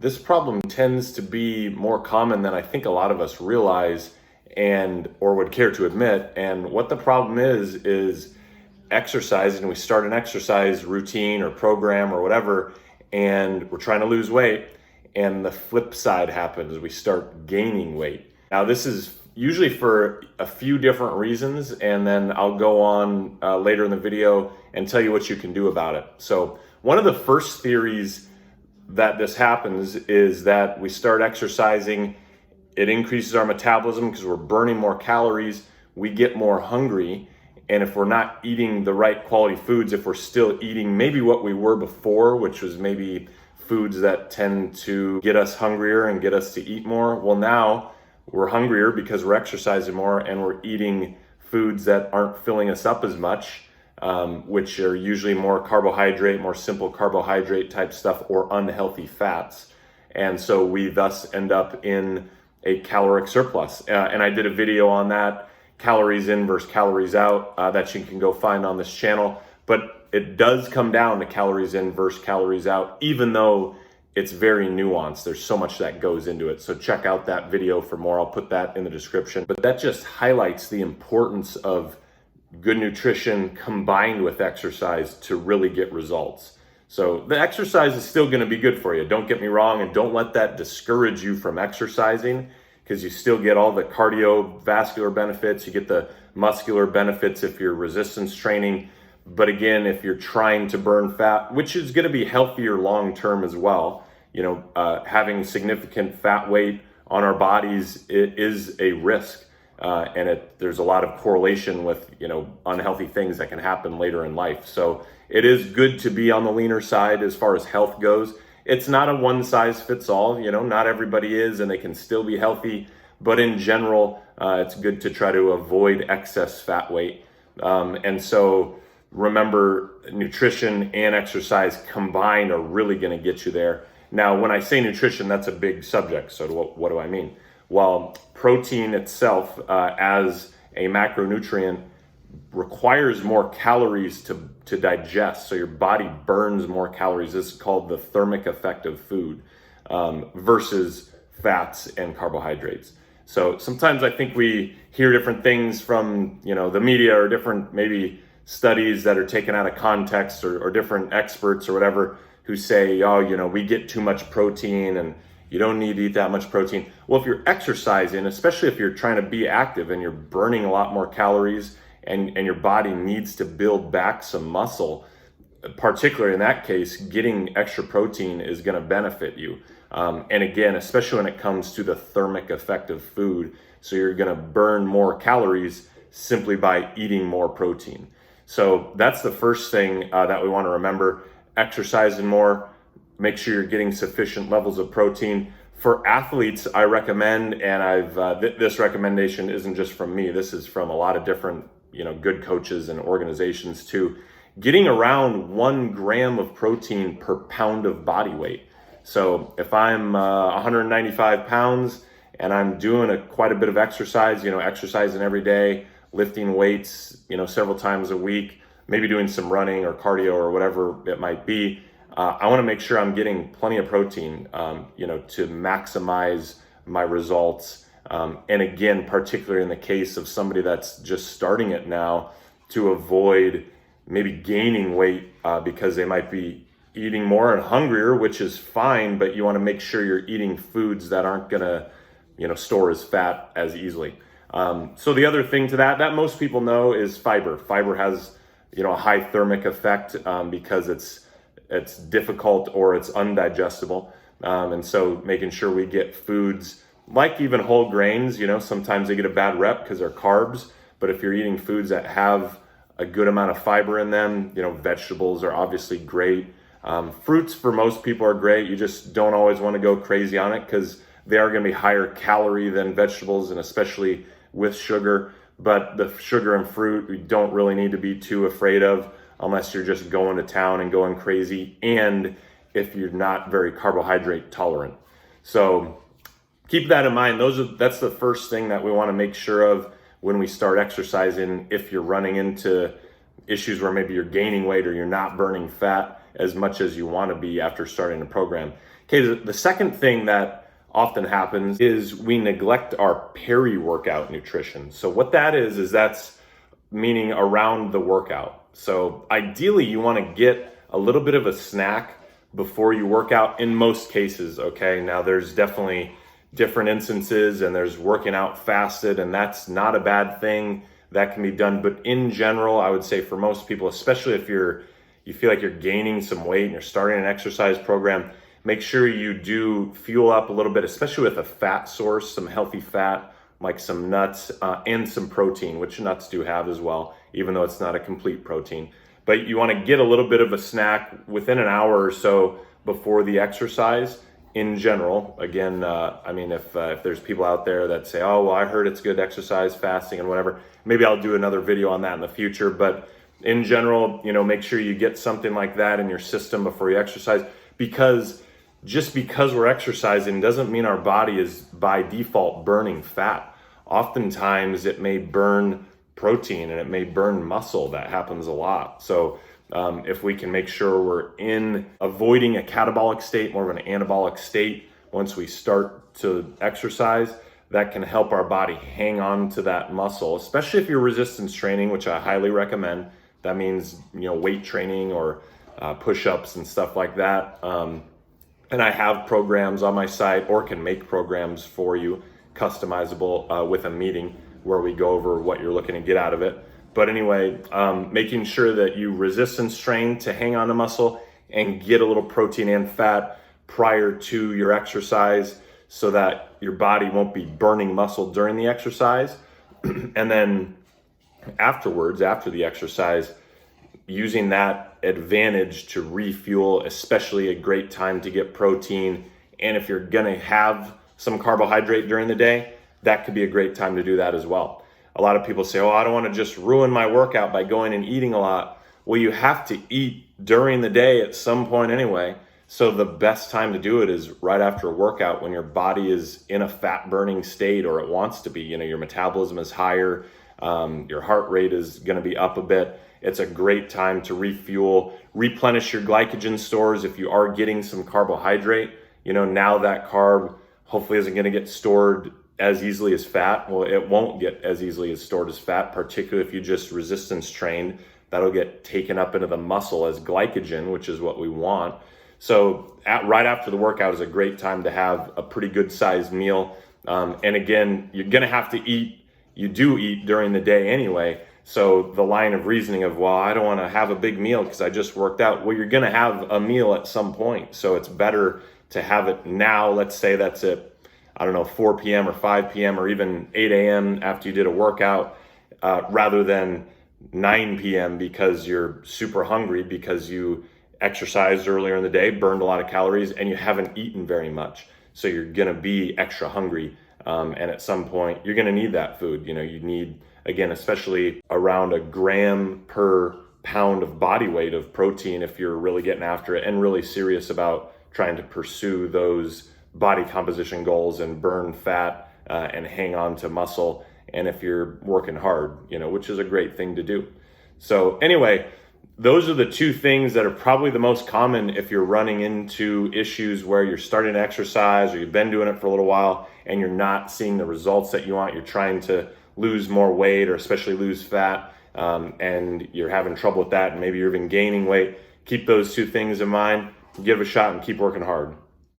this problem tends to be more common than I think a lot of us realize or would care to admit. And what the problem is exercising. We start an exercise routine or program or whatever, and we're trying to lose weight, and the flip side happens. We start gaining weight. Now, this is usually for a few different reasons, and then I'll go on later in the video and tell you what you can do about it. So one of the first theories that this happens is that we start exercising, it increases our metabolism because we're burning more calories, we get more hungry, and if we're not eating the right quality foods, if we're still eating maybe what we were before, which was maybe foods that tend to get us hungrier and get us to eat more, well, now we're hungrier because we're exercising more and we're eating foods that aren't filling us up as much, which are usually more carbohydrate, more simple carbohydrate type stuff, or unhealthy fats. And so we thus end up in a caloric surplus. And I did a video on that, calories in versus calories out, that you can go find on this channel. But it does come down to calories in versus calories out, even though it's very nuanced. There's so much that goes into it. So check out that video for more. I'll put that in the description. But that just highlights the importance of good nutrition combined with exercise to really get results. So the exercise is still going to be good for you. Don't get me wrong, and don't let that discourage you from exercising, because you still get all the cardiovascular benefits, you get the muscular benefits if you're resistance training. But again, if you're trying to burn fat, which is going to be healthier long term as well, having significant fat weight on our bodies, it is a risk. And there's a lot of correlation with, unhealthy things that can happen later in life. So it is good to be on the leaner side as far as health goes. It's not a one size fits all, not everybody is, and they can still be healthy. But in general, it's good to try to avoid excess fat weight. And so remember, nutrition and exercise combined are really going to get you there. Now, when I say nutrition, that's a big subject. So what do I mean? Well, protein itself, as a macronutrient, requires more calories to digest. So your body burns more calories. This is called the thermic effect of food, versus fats and carbohydrates. So sometimes I think we hear different things from, the media, or different maybe studies that are taken out of context, or different experts or whatever, who say, we get too much protein and you don't need to eat that much protein. Well, if you're exercising, especially if you're trying to be active and you're burning a lot more calories, and your body needs to build back some muscle, particularly in that case, getting extra protein is going to benefit you. And again, especially when it comes to the thermic effect of food. So you're going to burn more calories simply by eating more protein. So that's the first thing that we want to remember. Exercising more, make sure you're getting sufficient levels of protein. For athletes, I recommend, and this recommendation isn't just from me, this is from a lot of different good coaches and organizations too, getting around 1 gram of protein per pound of body weight. So if I'm 195 pounds and I'm doing quite a bit of exercise, exercising every day, lifting weights, several times a week, maybe doing some running or cardio or whatever it might be, I want to make sure I'm getting plenty of protein, to maximize my results. And again, particularly in the case of somebody that's just starting it now, to avoid maybe gaining weight because they might be eating more and hungrier, which is fine, but you want to make sure you're eating foods that aren't going to, store as fat as easily. So the other thing to that most people know is fiber. Fiber has, a high thermic effect because it's difficult or it's undigestible. And so making sure we get foods like even whole grains, sometimes they get a bad rep because they're carbs, but if you're eating foods that have a good amount of fiber in them, vegetables are obviously great. Fruits for most people are great. You just don't always want to go crazy on it because they are going to be higher calorie than vegetables, and especially with sugar. But the sugar and fruit, we don't really need to be too afraid of unless you're just going to town and going crazy, and if you're not very carbohydrate tolerant. So keep that in mind. That's the first thing that we want to make sure of when we start exercising. If you're running into issues where maybe you're gaining weight or you're not burning fat as much as you want to be after starting a program, Okay, the second thing that often happens is we neglect our peri-workout nutrition. So what that is that's meaning around the workout. So ideally you want to get a little bit of a snack before you work out in most cases, okay? Now there's definitely different instances and there's working out fasted, and that's not a bad thing. That can be done, but in general, I would say for most people, especially if you feel like you're gaining some weight and you're starting an exercise program, make sure you do fuel up a little bit, especially with a fat source, some healthy fat, like some nuts and some protein, which nuts do have as well, even though it's not a complete protein. But you want to get a little bit of a snack within an hour or so before the exercise in general. Again, I mean, if there's people out there that say, oh, well, I heard it's good exercise, fasting and whatever, maybe I'll do another video on that in the future. But in general, make sure you get something like that in your system before you exercise, because just because we're exercising doesn't mean our body is by default burning fat. Oftentimes it may burn protein and it may burn muscle. That happens a lot. So if we can make sure we're avoiding a catabolic state, more of an anabolic state once we start to exercise, that can help our body hang on to that muscle, especially if you're resistance training, which I highly recommend. That means, weight training or push-ups and stuff like that. And I have programs on my site, or can make programs for you, customizable with a meeting where we go over what you're looking to get out of it. But anyway, making sure that you resistance train to hang on to muscle and get a little protein and fat prior to your exercise so that your body won't be burning muscle during the exercise. And then afterwards, after the exercise, using that advantage to refuel, especially a great time to get protein. And if you're gonna have some carbohydrate during the day, that could be a great time to do that as well. A lot of people say, oh, I don't want to just ruin my workout by going and eating a lot. Well, you have to eat during the day at some point anyway. So the best time to do it is right after a workout, when your body is in a fat burning state, or it wants to be. Your metabolism is higher, your heart rate is going to be up a bit. It's a great time to refuel, replenish your glycogen stores if you are getting some carbohydrate. Now that carb hopefully isn't going to get stored as easily as fat. Well, it won't get as easily as stored as fat, particularly if you just resistance trained. That'll get taken up into the muscle as glycogen, which is what we want. So right after the workout is a great time to have a pretty good sized meal. And again, you're going to have to eat. You do eat during the day anyway. So the line of reasoning of, well, I don't want to have a big meal because I just worked out. Well, you're going to have a meal at some point. So it's better to have it now. Let's say that's at, 4 p.m. or 5 p.m. or even 8 a.m. after you did a workout, rather than 9 p.m. because you're super hungry because you exercised earlier in the day, burned a lot of calories, and you haven't eaten very much. So you're going to be extra hungry. And at some point, you're going to need that food. You need, again, especially around a gram per pound of body weight of protein if you're really getting after it and really serious about trying to pursue those body composition goals and burn fat and hang on to muscle. And if you're working hard, which is a great thing to do. So anyway, those are the two things that are probably the most common if you're running into issues where you're starting to exercise or you've been doing it for a little while and you're not seeing the results that you want. You're trying to lose more weight or especially lose fat, and you're having trouble with that, and maybe you're even gaining weight. Keep those two things in mind, give it a shot, and keep working hard.